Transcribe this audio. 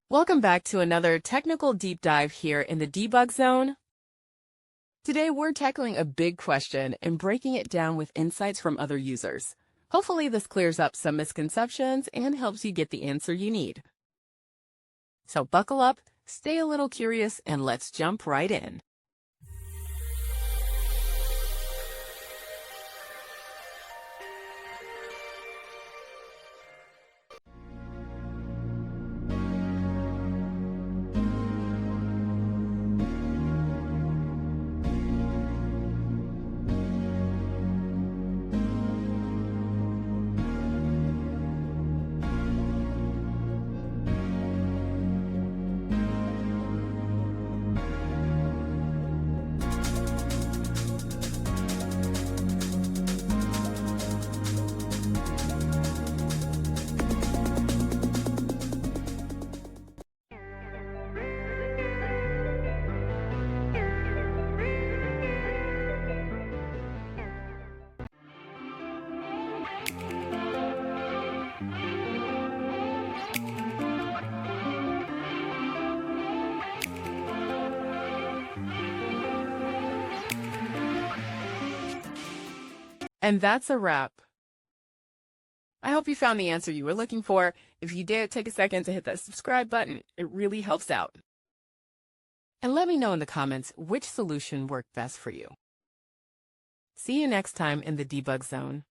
Welcome back to another technical deep dive here in the debug zone. Today we're tackling a big question and breaking it down with insights from other users. Hopefully this clears up some misconceptions and helps you get the answer you need. So buckle up, stay a little curious, and let's jump right in. And that's a wrap. I hope you found the answer you were looking for. If you did, take a second to hit that subscribe button. It really helps out. And let me know in the comments which solution worked best for you. See you next time in the debug zone.